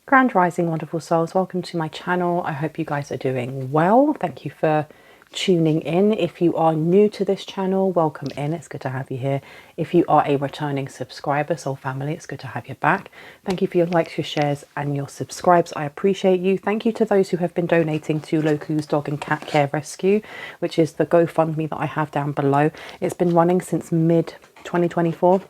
Grand Rising, wonderful souls. Welcome to my channel. I hope you guys are doing well. Thank you for tuning in. If you are new to this channel, welcome in. It's good to have you here. If you are a returning subscriber, soul family, it's good to have you back. Thank you for your likes, your shares and your subscribes. I appreciate you. Thank you to those who have been donating to Loku's Dog and Cat Care Rescue, which is the GoFundMe that I have down below. It's been running since mid 2024.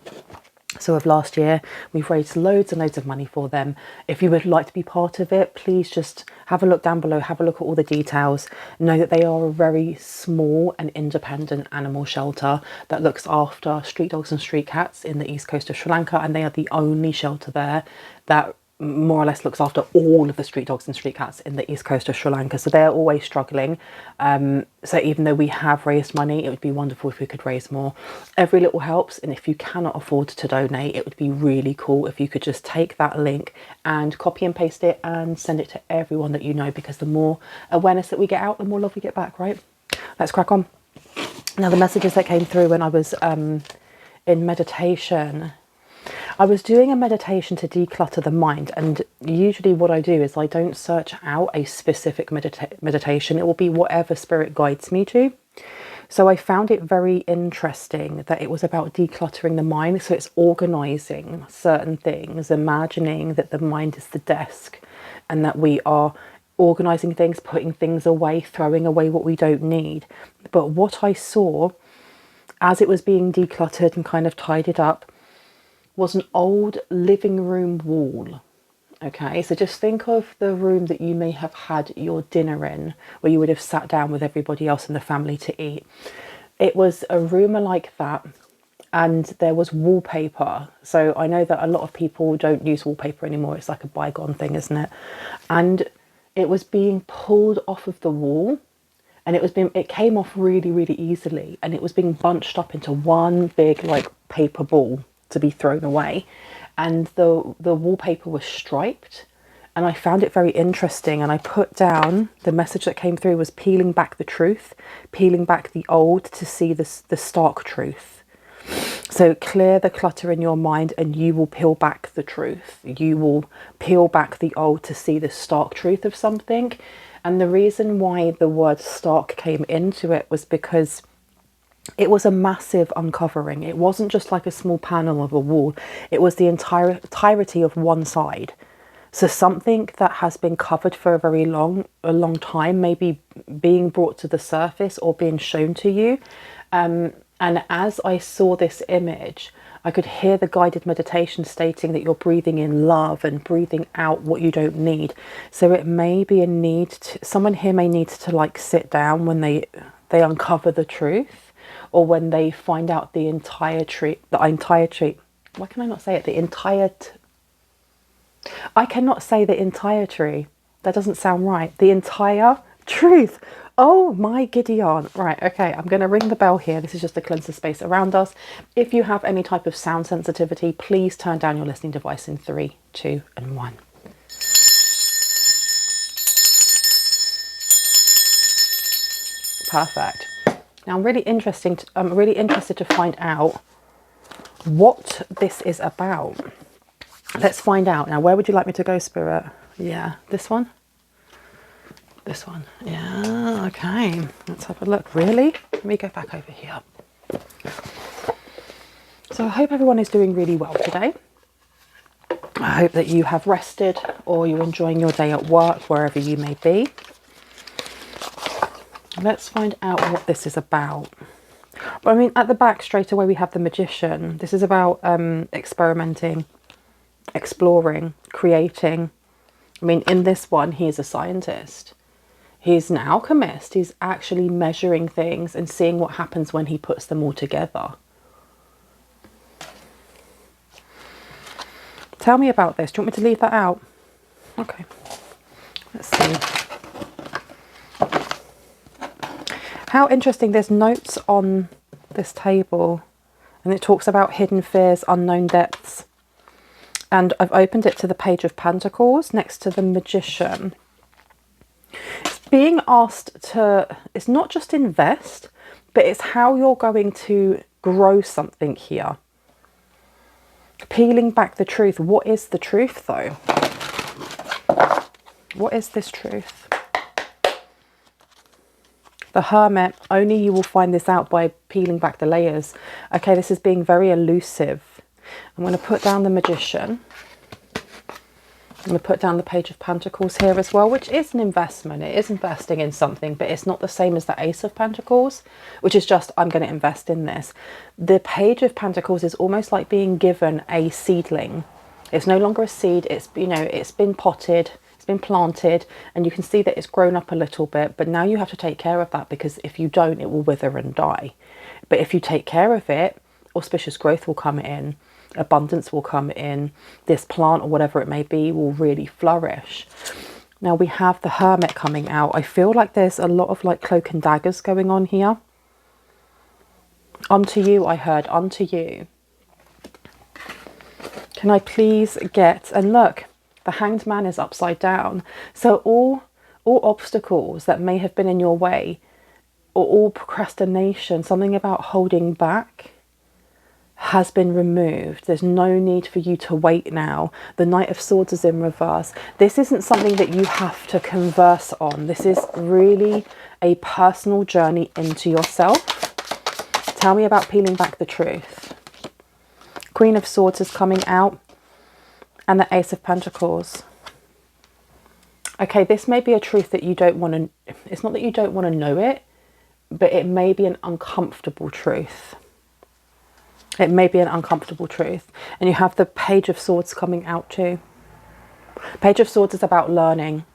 So of last year, we've raised loads and loads of money for them. If you would like to be part of it, please just have a look down below, have a look at all the details. Know that they are a very small and independent animal shelter that looks after street dogs and street cats in the east coast of Sri Lanka, and they are the only shelter there that more or less looks after all of the street dogs and street cats in the east coast of Sri Lanka. So they're always struggling. So even though we have raised money, it would be wonderful if we could raise more. Every little helps, and if you cannot afford to donate, it would be really cool if you could just take that link and copy and paste it and send it to everyone that you know, because the more awareness that we get out, the more love we get back, right? Let's crack on. Now, the messages that came through when I was in meditation, I was doing a meditation to declutter the mind, and usually what I do is I don't search out a specific meditation. It will be whatever spirit guides me to. So I found it very interesting that it was about decluttering the mind. So it's organizing certain things, imagining that the mind is the desk and that we are organizing things, putting things away, throwing away what we don't need. But what I saw as it was being decluttered and kind of tidied up was an old living room wall. Okay, so just think of the room that you may have had your dinner in, where you would have sat down with everybody else in the family to eat. It was a room like that, and there was wallpaper. So I know that a lot of people don't use wallpaper anymore. It's like a bygone thing, isn't it? And it was being pulled off of the wall, and it came off really, really easily, and it was being bunched up into one big like paper ball to be thrown away. And the wallpaper was striped, and I found it very interesting. And I put down the message that came through was peeling back the truth, peeling back the old to see the stark truth. So clear the clutter in your mind and you will peel back the truth. You will peel back the old to see the stark truth of something. And the reason why the word stark came into it was because it was a massive uncovering. It wasn't just like a small panel of a wall. It was the entirety of one side. So something that has been covered for a long time, maybe being brought to the surface or being shown to you. And as I saw this image, I could hear the guided meditation stating that you're breathing in love and breathing out what you don't need. So it may be a need to, someone here may need to like sit down when they uncover the truth. Or when they find out the entire tree, why can I not say it? I cannot say the entire tree. That doesn't sound right. The entire truth. Oh my Gideon. Right, okay, I'm going to ring the bell here. This is just to cleanse the space around us. If you have any type of sound sensitivity, please turn down your listening device in 3, 2 and 1. Perfect. Now I'm really interested to find out what this is about. Let's find out. Now, where would you like me to go, Spirit? Yeah, this one? This one. Yeah, okay. Let's have a look. Really? Let me go back over here. So I hope everyone is doing really well today. I hope that you have rested or you're enjoying your day at work, wherever you may be. Let's find out what this is about. But I mean, at the back straight away we have the Magician. This is about experimenting, exploring, creating. I mean, in this one, he is a scientist. He's an alchemist. He's actually measuring things and seeing what happens when he puts them all together. Tell me about this. Do you want me to leave that out? Okay. Let's see. How interesting. There's notes on this table and it talks about hidden fears, unknown depths. And I've opened it to the Page of Pentacles next to the Magician. It's being asked to, it's not just invest, but it's how you're going to grow something here. Peeling back the truth. What is the truth though? What is this truth? The Hermit. Only you will find this out by peeling back the layers. Okay, this is being very elusive. I'm going to put down the Magician. I'm going to put down the Page of Pentacles here as well, which is an investment. It is investing in something, but it's not the same as the Ace of Pentacles, which is just, I'm going to invest in this. The Page of Pentacles is almost like being given a seedling. It's no longer a seed. It's, you know, it's been potted, it's been planted, and you can see that it's grown up a little bit, but now you have to take care of that, because if you don't, it will wither and die. But if you take care of it, auspicious growth will come in. Abundance will come in. This plant or whatever it may be will really flourish. Now we have the Hermit coming out. I feel like there's a lot of like cloak and daggers going on here. Unto you, I heard, unto you. Can I please get, and look, the Hanged Man is upside down. So all obstacles that may have been in your way, or all procrastination, something about holding back, has been removed. There's no need for you to wait now. The Knight of Swords is in reverse. This isn't something that you have to converse on. This is really a personal journey into yourself. Tell me about peeling back the truth. Queen of Swords is coming out, and the Ace of Pentacles. Okay, this may be a truth that you don't want to, it's not that you don't want to know it, but it may be an uncomfortable truth. It may be an uncomfortable truth. And you have the Page of Swords coming out too. Page of Swords is about learning.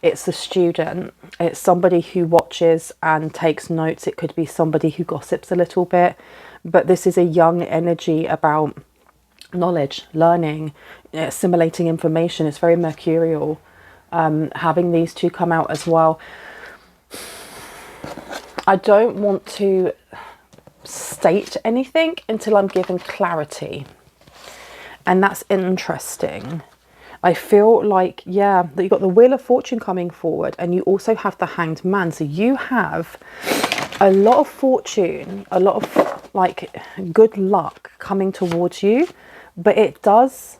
It's the student. It's somebody who watches and takes notes. It could be somebody who gossips a little bit. But this is a young energy about knowledge, learning, assimilating information. It's very mercurial. Having these two come out as well. I don't want to state anything until I'm given clarity, and that's interesting. I feel like, yeah, that you've got the Wheel of Fortune coming forward, and you also have the Hanged Man. So you have a lot of fortune, a lot of like good luck coming towards you, but it does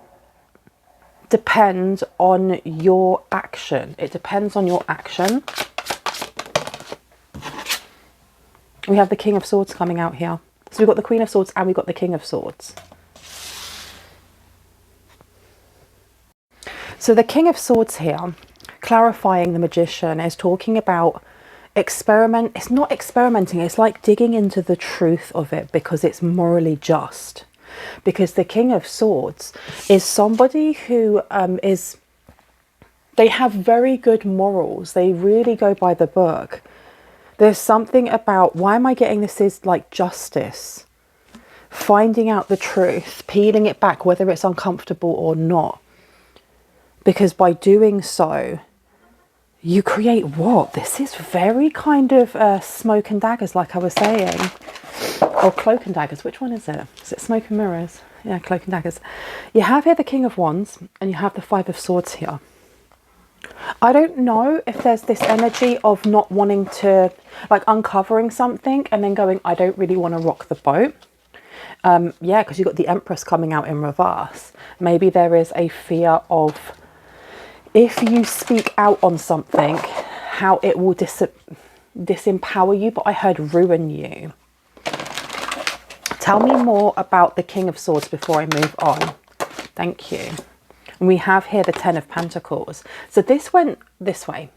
depend on your action. It depends on your action. We have the King of Swords coming out here. So we've got the Queen of Swords and we've got the King of Swords. So the King of Swords here, clarifying the Magician, is talking about experiment. It's not experimenting. It's like digging into the truth of it because it's morally just. Because the King of Swords is somebody who they have very good morals. They really go by the book. There's something about, why am I getting this is like justice, finding out the truth, peeling it back, whether it's uncomfortable or not. Because by doing so, you create what? This is very kind of smoke and daggers, like I was saying. Or cloak and daggers. Which one is it? Is it smoke and mirrors? Yeah, cloak and daggers. You have here the King of Wands and you have the Five of Swords here. I don't know if there's this energy of not wanting to, like uncovering something and then going, I don't really want to rock the boat. Yeah, because you've got the Empress coming out in reverse. Maybe there is a fear of, if you speak out on something, how it will disempower you, but I heard ruin you. Tell me more about the King of Swords before I move on. Thank you. And we have here the Ten of Pentacles. So this went this way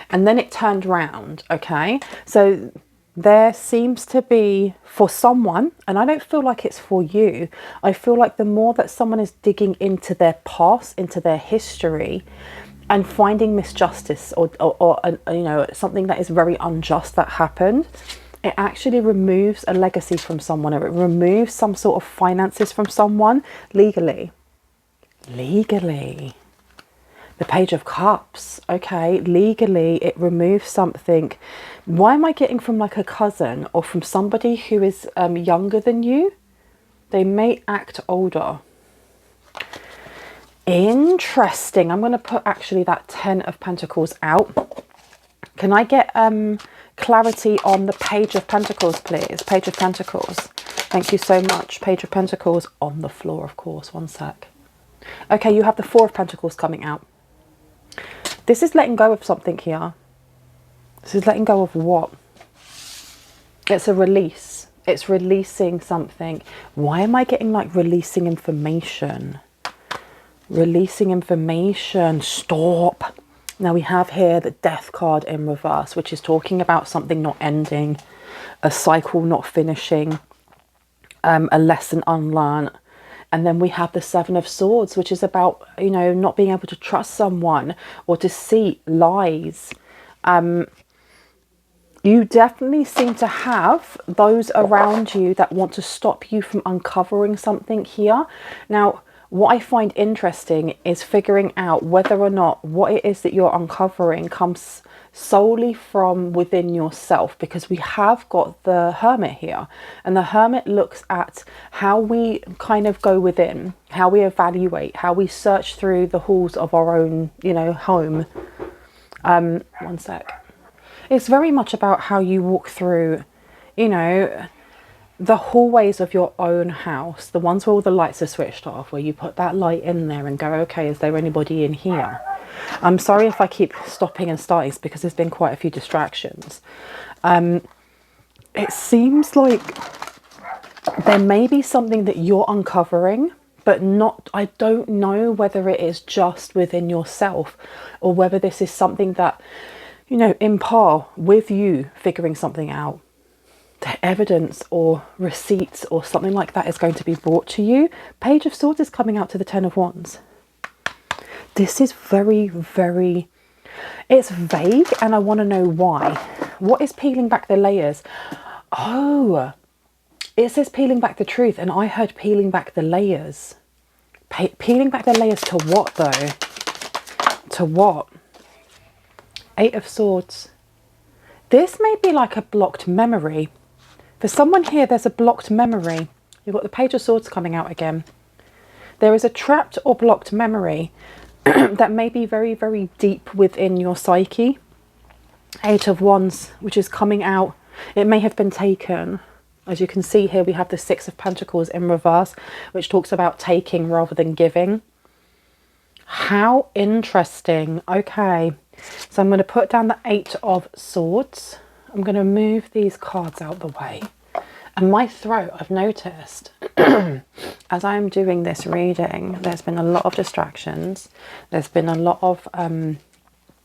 and then it turned round. Okay, so there seems to be, for someone, and I don't feel like it's for you, I feel like the more that someone is digging into their past, into their history, and finding misjustice or you know, something that is very unjust that happened, it actually removes a legacy from someone, or it removes some sort of finances from someone legally. Legally. The Page of Cups. Okay, legally it removes something. Why am I getting from like a cousin or from somebody who is younger than you? They may act older. Interesting. I'm going to put actually that Ten of Pentacles out. Can I get clarity on the Page of Pentacles, please? Page of Pentacles. Thank you so much. Page of Pentacles on the floor, of course. One sec. Okay, you have the Four of Pentacles coming out. This is letting go of something here. This is letting go of what? It's a release. It's releasing something. Why am I getting like releasing information? Releasing information. Stop. Now we have here the Death card in reverse, which is talking about something not ending, a cycle not finishing, a lesson unlearned. And then we have the Seven of Swords, which is about, you know, not being able to trust someone, or deceit, lies. You definitely seem to have those around you that want to stop you from uncovering something here. Now, what I find interesting is figuring out whether or not what it is that you're uncovering comes solely from within yourself, because we have got the Hermit here, and the Hermit looks at how we kind of go within, how we evaluate, how we search through the halls of our own, you know, home. One sec. It's very much about how you walk through, you know, the hallways of your own house, the ones where all the lights are switched off, where you put that light in there and go, okay, is there anybody in here? I'm sorry if I keep stopping and starting, because there's been quite a few distractions. It seems like there may be something that you're uncovering, but not, I don't know whether it is just within yourself, or whether this is something that, you know, in par with you figuring something out. The evidence or receipts or something like that is going to be brought to you. Page of Swords is coming out to the Ten of Wands. This is very, very, it's vague, and I want to know why. What is peeling back the layers? Oh, it says peeling back the truth, and I heard peeling back the layers. Peeling back the layers to what though? To what? Eight of Swords. This may be like a blocked memory. For someone here, there's a blocked memory. You've got the Page of Swords coming out again. There is a trapped or blocked memory that may be very, very deep within your psyche. Eight of Wands, which is coming out. It may have been taken. As you can see here, we have the Six of Pentacles in reverse, which talks about taking rather than giving. How interesting. Okay. So I'm going to put down the Eight of Swords. I'm going to move these cards out the way. And my throat, I've noticed, as I'm doing this reading, there's been a lot of distractions. There's been a lot of,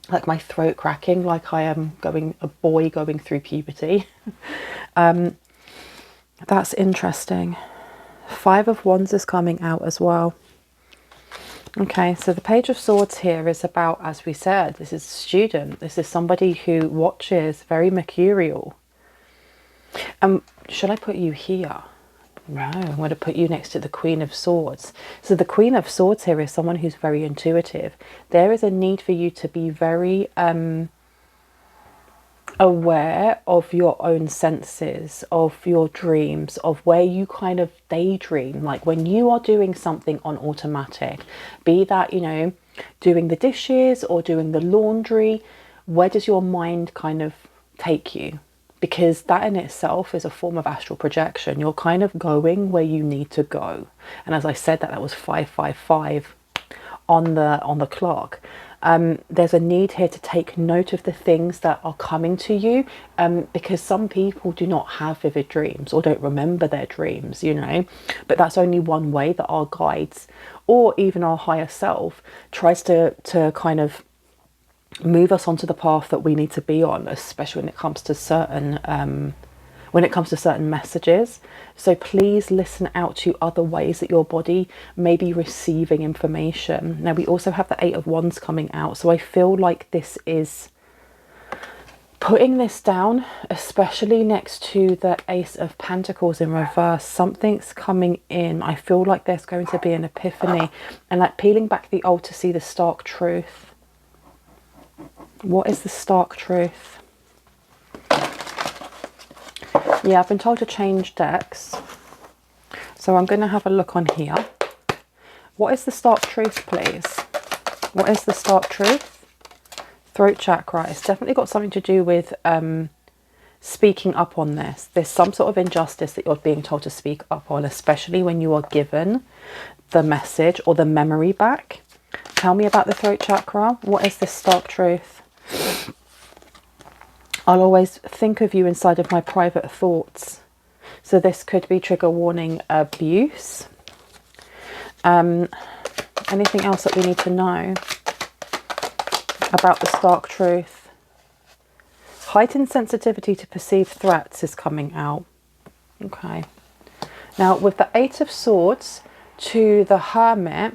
like my throat cracking, like I am a boy going through puberty. That's interesting. Five of Wands is coming out as well. Okay, so the Page of Swords here is about, as we said, this is a student. This is somebody who watches, very mercurial. Should I put you here? No, I'm going to put you next to the Queen of Swords. So the Queen of Swords here is someone who's very intuitive. There is a need for you to be very aware of your own senses, of your dreams, of where you kind of daydream. Like when you are doing something on automatic, be that, you know, doing the dishes or doing the laundry, where does your mind kind of take you? Because that in itself is a form of astral projection. You're kind of going where you need to go. And as I said, that was 555 on the clock. There's a need here to take note of the things that are coming to you, because some people do not have vivid dreams or don't remember their dreams, you know, but that's only one way that our guides or even our higher self tries to kind of move us onto the path that we need to be on, especially when it comes to certain messages. So please listen out to other ways that your body may be receiving information. Now we also have the Eight of Wands coming out, so I feel like this is putting this down, especially next to the Ace of Pentacles in reverse. Something's coming in. I feel like there's going to be an epiphany, and like peeling back the old to see the stark truth. What is the stark truth? Yeah, I've been told to change decks, so I'm going to have a look on here. What is the stark truth, please? What is the stark truth? Throat chakra. It's definitely got something to do with speaking up on this. There's some sort of injustice that you're being told to speak up on, especially when you are given the message or the memory back. Tell me about the throat chakra. What is this stark truth? I'll always think of you inside of my private thoughts. So this could be trigger warning abuse. Anything else that we need to know about the stark truth? Heightened sensitivity to perceived threats is coming out. Okay. Now, with the Eight of Swords to the Hermit,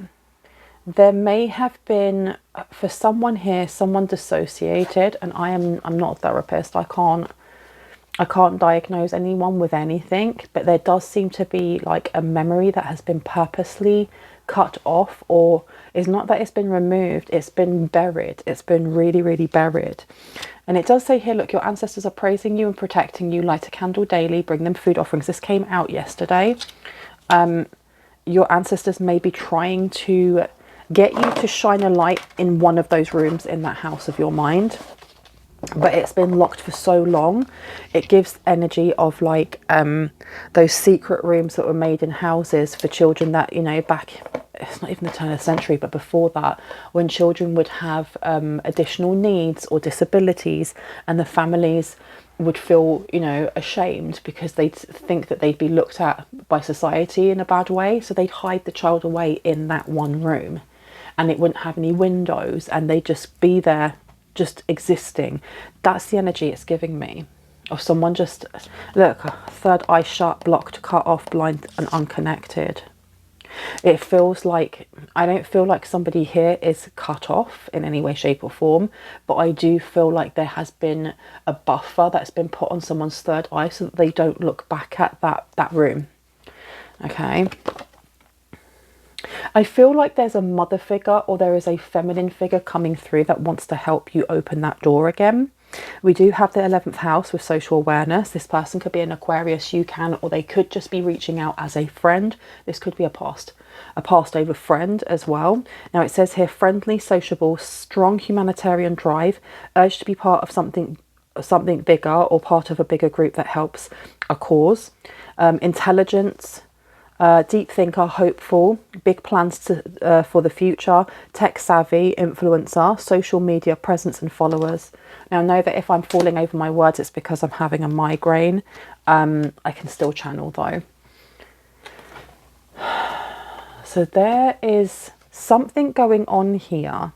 there may have been, for someone here, someone dissociated, and I'm not a therapist. I can't diagnose anyone with anything, but there does seem to be like a memory that has been purposely cut off, or it's not that it's been removed, it's been buried. It's been really, really buried. And it does say here, look, your ancestors are praising you and protecting you. Light a candle daily, bring them food offerings. This came out yesterday. Your ancestors may be trying to get you to shine a light in one of those rooms in that house of your mind. But it's been locked for so long. It gives energy of like those secret rooms that were made in houses for children that, you know, back, it's not even the turn of the century, but before that, when children would have additional needs or disabilities, and the families would feel, you know, ashamed because they'd think that they'd be looked at by society in a bad way. So they'd hide the child away in that one room, and it wouldn't have any windows, and they'd just be there, just existing. That's the energy it's giving me, of someone just, look, third eye shut, blocked, cut off, blind and unconnected. It feels like, I don't feel like somebody here is cut off in any way, shape or form, but I do feel like there has been a buffer that's been put on someone's third eye so that they don't look back at that room. Okay. I feel like there's a mother figure, or there is a feminine figure coming through that wants to help you open that door again. We do have the 11th house with social awareness. This person could be an Aquarius, you can, or they could just be reaching out as a friend. This could be a passed over friend as well. Now it says here, friendly, sociable, strong humanitarian drive, urge to be part of something bigger, or part of a bigger group that helps a cause. Intelligence, deep thinker, hopeful, big plans for the future, tech savvy, influencer, social media presence and followers. Now know that if I'm falling over my words, it's because I'm having a migraine. I can still channel though. So there is something going on here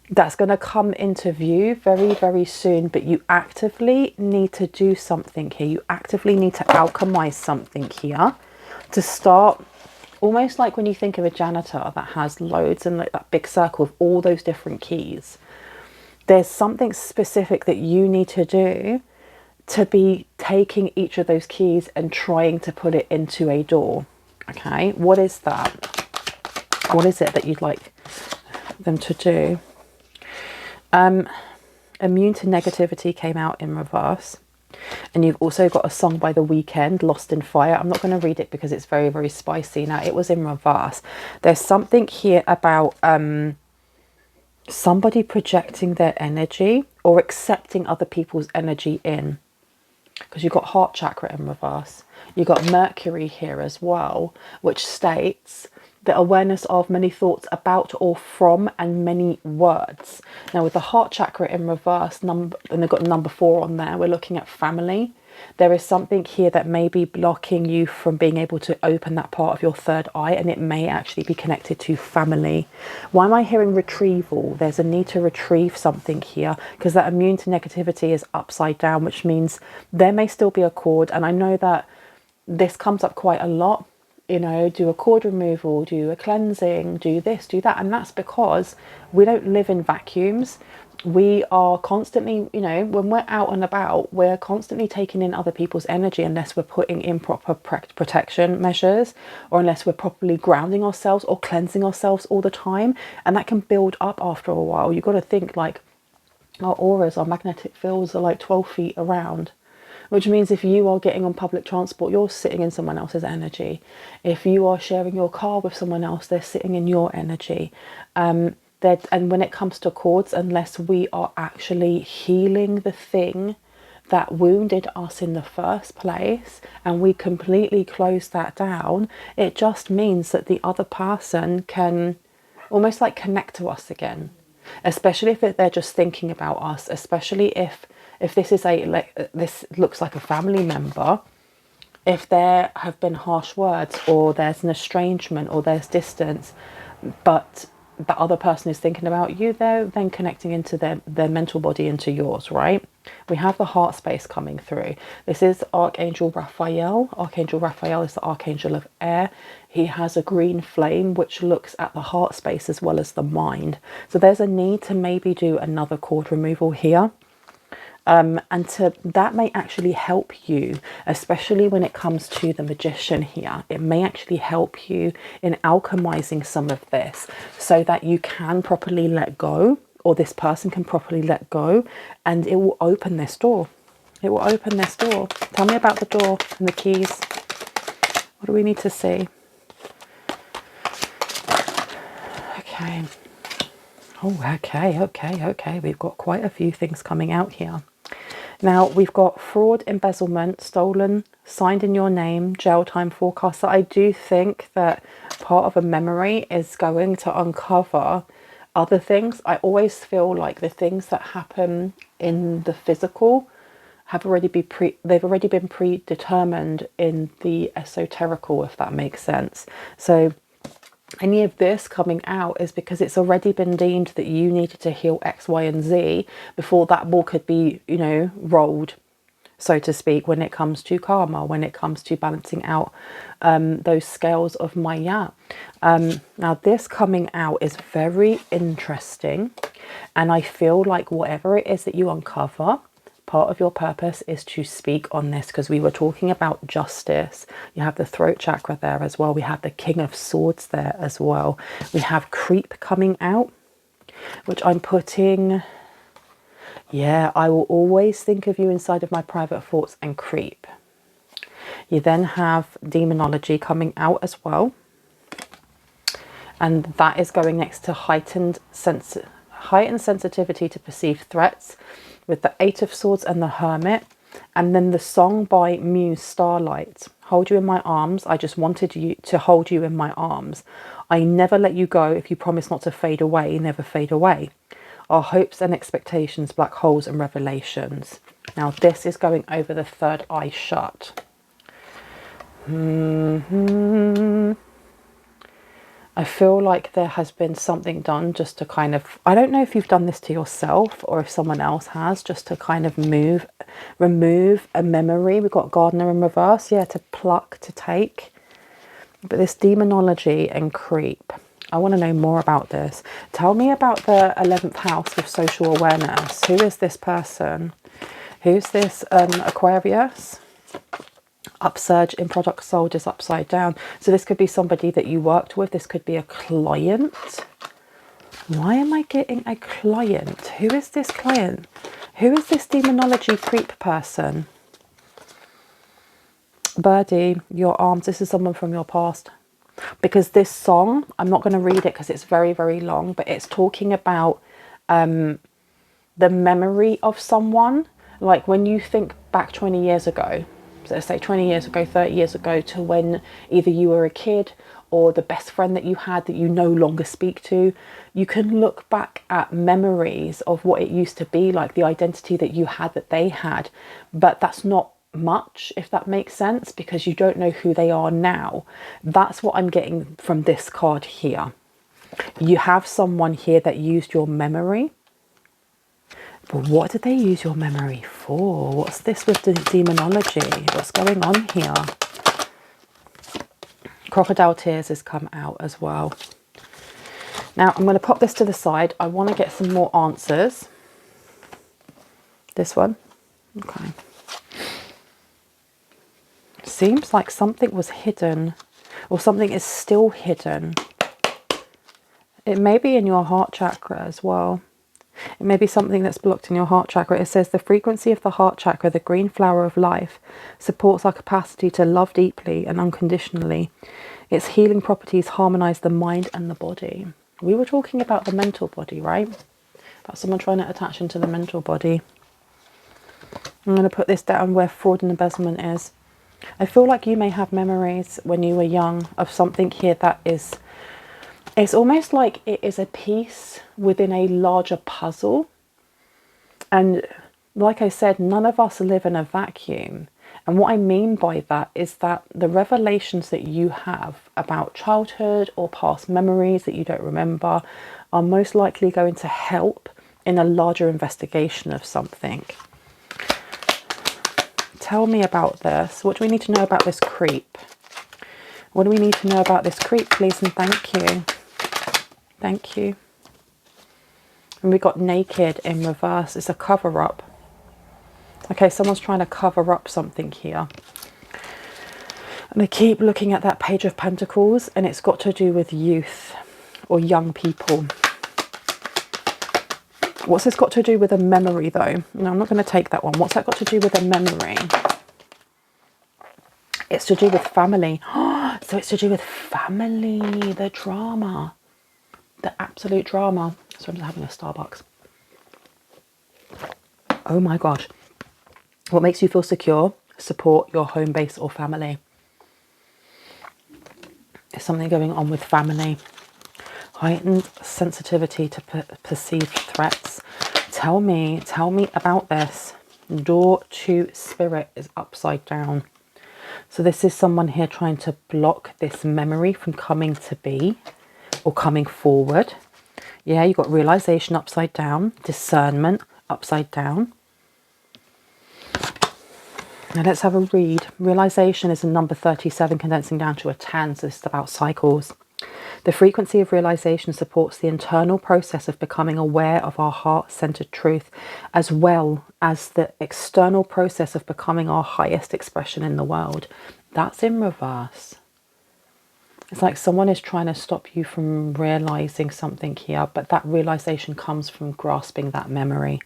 that's going to come into view very, very soon, but you actively need to do something here. You actively need to alchemize something here to start, almost like when you think of a janitor that has loads and like that big circle of all those different keys. There's something specific that you need to do to be taking each of those keys and trying to put it into a door. Okay, what is that? What is it that you'd like them to do? Immune to negativity came out in reverse. And you've also got a song by The Weeknd, Lost in Fire. I'm not going to read it because it's very, very spicy. Now, it was in reverse. There's something here about somebody projecting their energy or accepting other people's energy in. Because you've got heart chakra in reverse. You've got Mercury here as well, which states the awareness of many thoughts about or from and many words. Now with the heart chakra in reverse, and they've got number 4 on there, we're looking at family. There is something here that may be blocking you from being able to open that part of your third eye, and it may actually be connected to family. Why am I hearing retrieval? There's a need to retrieve something here, because that immune to negativity is upside down, which means there may still be a cord. And I know that this comes up quite a lot. You know, do a cord removal, do a cleansing, do this, do that. And that's because we don't live in vacuums. We are constantly, you know, when we're out and about, we're constantly taking in other people's energy unless we're putting in proper protection measures, or unless we're properly grounding ourselves or cleansing ourselves all the time. And that can build up after a while. You've got to think like our auras, our magnetic fields are like 12 feet around. Which means if you are getting on public transport, you're sitting in someone else's energy. If you are sharing your car with someone else, they're sitting in your energy. And when it comes to cords, unless we are actually healing the thing that wounded us in the first place, and we completely close that down, it just means that the other person can almost like connect to us again, especially if they're just thinking about us, especially if this is this looks like a family member. If there have been harsh words, or there's an estrangement, or there's distance, but the other person is thinking about you, they're then connecting into their mental body into yours, right? We have the heart space coming through. This is Archangel Raphael. Archangel Raphael is the archangel of air. He has a green flame which looks at the heart space as well as the mind. So there's a need to maybe do another chord removal here. And that may actually help you, especially when it comes to the magician here. It may actually help you in alchemizing some of this so that you can properly let go, or this person can properly let go, and it will open this door. It will open this door. Tell me about the door and the keys. What do we need to see? Okay. Oh, okay. We've got quite a few things coming out here. Now, we've got fraud, embezzlement, stolen, signed in your name, jail time forecast. So I do think that part of a memory is going to uncover other things. I always feel like the things that happen in the physical have already been predetermined in the esoterical, if that makes sense. So any of this coming out is because it's already been deemed that you needed to heal X, Y, and Z before that ball could be, you know, rolled, so to speak, when it comes to karma, when it comes to balancing out those scales of Maya. Now, this coming out is very interesting. And I feel like whatever it is that you uncover, part of your purpose is to speak on this, because we were talking about justice. You have the throat chakra there as well. We have the King of Swords there as well. We have creep coming out, which I'm putting, yeah, I will always think of you inside of my private thoughts, and creep. You then have demonology coming out as well. And that is going next to heightened sensitivity to perceived threats, with the Eight of Swords and the Hermit. And then the song by Muse, Starlight. Hold you in my arms. I just wanted you to hold you in my arms. I never let you go. If you promise not to fade away, never fade away. Our hopes and expectations, black holes and revelations. Now this is going over the third eye shut. I feel like there has been something done just to kind of, I don't know if you've done this to yourself or if someone else has, just to kind of remove a memory. We've got Gardener in reverse, yeah, to pluck, to take. But this demonology and creep, I want to know more about this. Tell me about the 11th house with social awareness. Who is this person? Who's this Aquarius? Upsurge in product sold is upside down. So this could be somebody that you worked with. This could be a client. Why am I getting a client? Who is this client? Who is this demonology creep person? Birdie, your arms. This is someone from your past. Because this song, I'm not going to read it because it's very, very long, but it's talking about the memory of someone. Like when you think back 20 years ago, so let's say 20 years ago, 30 years ago, to when either you were a kid or the best friend that you had that you no longer speak to, you can look back at memories of what it used to be, like the identity that you had that they had. But that's not much, if that makes sense, because you don't know who they are now. That's what I'm getting from this card here. You have someone here that used your memory. But what did they use your memory for? What's this with the demonology? What's going on here? Crocodile tears has come out as well. Now, I'm going to pop this to the side. I want to get some more answers. This one. Okay. Seems like something was hidden, or something is still hidden. It may be in your heart chakra as well. It may be something that's blocked in your heart chakra. It says the frequency of the heart chakra, the green flower of life, supports our capacity to love deeply and unconditionally. Its healing properties harmonize the mind and the body. We were talking about the mental body, right? About someone trying to attach into the mental body. I'm going to put this down where fraud and embezzlement is. I feel like you may have memories when you were young of something here that is It's almost like it is a piece within a larger puzzle. And like I said, none of us live in a vacuum. And what I mean by that is that the revelations that you have about childhood or past memories that you don't remember are most likely going to help in a larger investigation of something. Tell me about this. What do we need to know about this creep? What do we need to know about this creep, please? And thank you. Thank you. And we got naked in reverse. It's a cover-up. Okay, someone's trying to cover up something here. And I keep looking at that Page of Pentacles, and it's got to do with youth or young people. What's this got to do with a memory, though? No, I'm not going to take that one. What's that got to do with a memory? It's to do with family. So it's to do with family, the drama, the absolute drama. So I'm just having a Starbucks. Oh my gosh. What makes you feel secure? Support your home base or family. There's something going on with family. Heightened sensitivity to perceived threats. Tell me about this. Door to spirit is upside down. So this is someone here trying to block this memory from coming to be or coming forward. Yeah, you've got realization upside down, discernment upside down. Now let's have a read. Realization is a number 37 condensing down to a 10, so this is about cycles. The frequency of realization supports the internal process of becoming aware of our heart-centered truth, as well as the external process of becoming our highest expression in the world. That's in reverse. It's like someone is trying to stop you from realizing something here, but that realization comes from grasping that memory.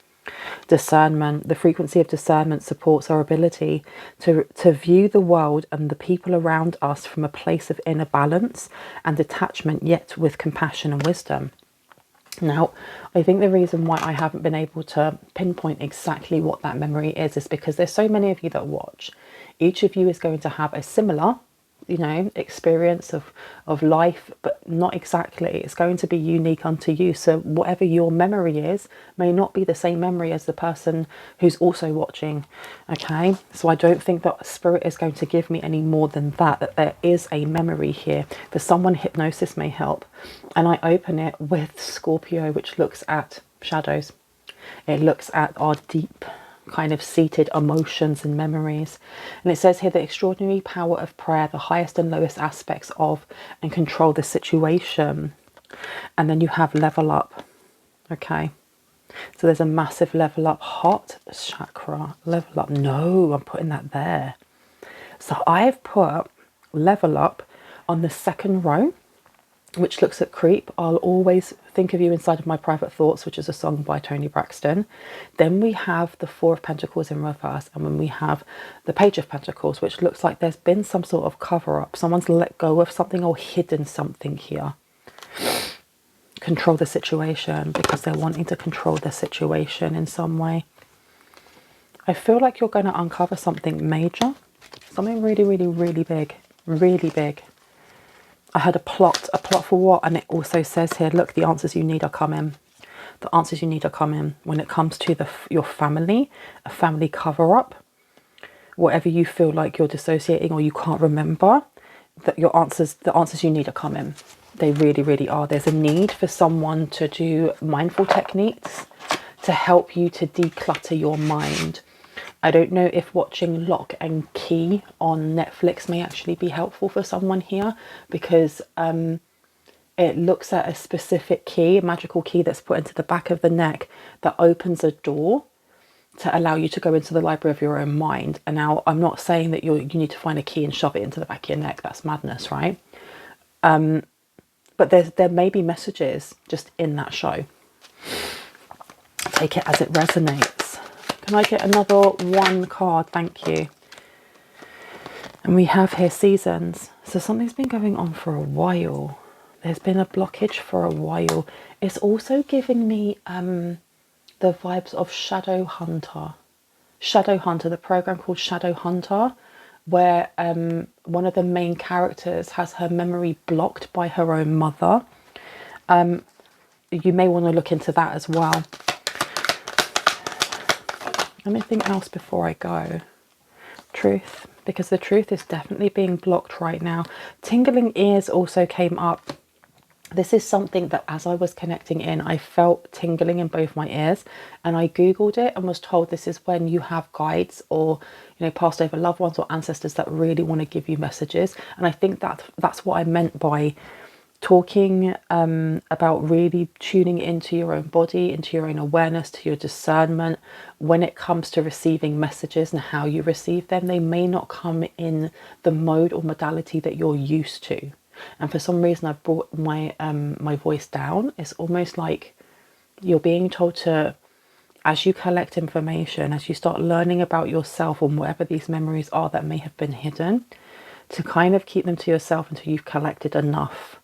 Discernment. The frequency of discernment supports our ability to view the world and the people around us from a place of inner balance and detachment, yet with compassion and wisdom. Now, I think the reason why I haven't been able to pinpoint exactly what that memory is because there's so many of you that watch. Each of you is going to have a similar, experience of life, but not exactly. It's going to be unique unto you. So whatever your memory is may not be the same memory as the person who's also watching. Okay, so I don't think that spirit is going to give me any more than that there is a memory here. For someone, hypnosis may help. And I open it with Scorpio, which looks at shadows. It looks at our deep kind of seated emotions and memories. And it says here, the extraordinary power of prayer, the highest and lowest aspects of and control the situation. And then you have level up. Okay, so there's a massive level up. Heart chakra, level up. No, I'm putting that there. So I've put level up on the second row, which looks at creep. I'll always think of you inside of my private thoughts, which is a song by Toni Braxton. Then we have the Four of Pentacles in reverse, and when we have the Page of Pentacles, which looks like there's been some sort of cover up. Someone's let go of something or hidden something here. Control the situation because they're wanting to control the situation in some way. I feel like you're going to uncover something major, something really, really, really big, really big. I had a plot for what? And it also says here, look, the answers you need are coming. The answers you need are coming. When it comes to your family, a family cover-up, whatever you feel like you're dissociating or you can't remember, that the answers you need are coming. They really, really are. There's a need for someone to do mindful techniques to help you to declutter your mind. I don't know if watching Lock and Key on Netflix may actually be helpful for someone here, because it looks at a specific key, a magical key that's put into the back of the neck that opens a door to allow you to go into the library of your own mind. And now I'm not saying that you need to find a key and shove it into the back of your neck. That's madness, right? But there may be messages just in that show. Take it as it resonates. Can I get another one card? Thank you. And we have here seasons. So something's been going on for a while. There's been a blockage for a while. It's also giving me the vibes of Shadow Hunter. Shadow Hunter, the program called Shadow Hunter, where one of the main characters has her memory blocked by her own mother. You may want to look into that as well. Anything else before I go? Truth, because the truth is definitely being blocked right now. Tingling ears also came up. This is something that as I was connecting in, I felt tingling in both my ears, and I googled it and was told this is when you have guides or, you know, passed over loved ones or ancestors that really want to give you messages. And I think that that's what I meant by talking about really tuning into your own body, into your own awareness, to your discernment when it comes to receiving messages and how you receive them. They may not come in the mode or modality that you're used to. And for some reason, I've brought my my voice down. It's almost like you're being told to, as you collect information, as you start learning about yourself and whatever these memories are that may have been hidden, to kind of keep them to yourself until you've collected enough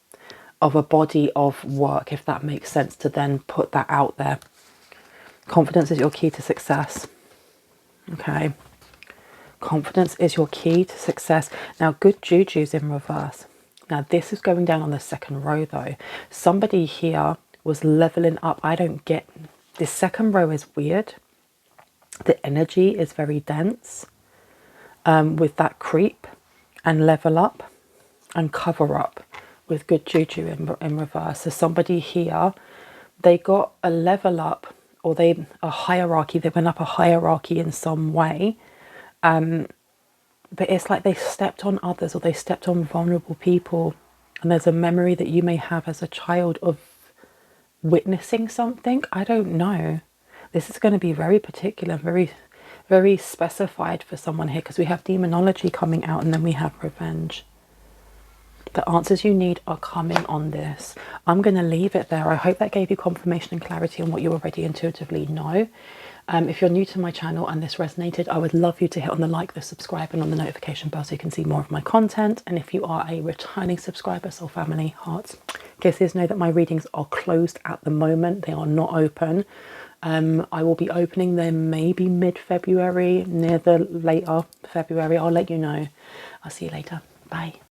of a body of work, if that makes sense, to then put that out there. Confidence is your key to success. Okay. Confidence is your key to success. Now, good juju's in reverse. Now, this is going down on the second row, though. Somebody here was leveling up. I don't get... This second row is weird. The energy is very dense with that creep and level up and cover up with good juju in reverse. So somebody here, they got a level up, or a hierarchy. They went up a hierarchy in some way. But it's like they stepped on others, or they stepped on vulnerable people. And there's a memory that you may have as a child of witnessing something. I don't know. This is going to be very particular, very, very specified for someone here, because we have demonology coming out and then we have revenge. The answers you need are coming on this. I'm going to leave it there. I hope that gave you confirmation and clarity on what you already intuitively know. If you're new to my channel and this resonated, I would love you to hit on the like, the subscribe, and on the notification bell so you can see more of my content. And if you are a returning subscriber, soul family, hearts, kisses, know that my readings are closed at the moment. They are not open. I will be opening them maybe mid-February, near the later February. I'll let you know. I'll see you later. Bye.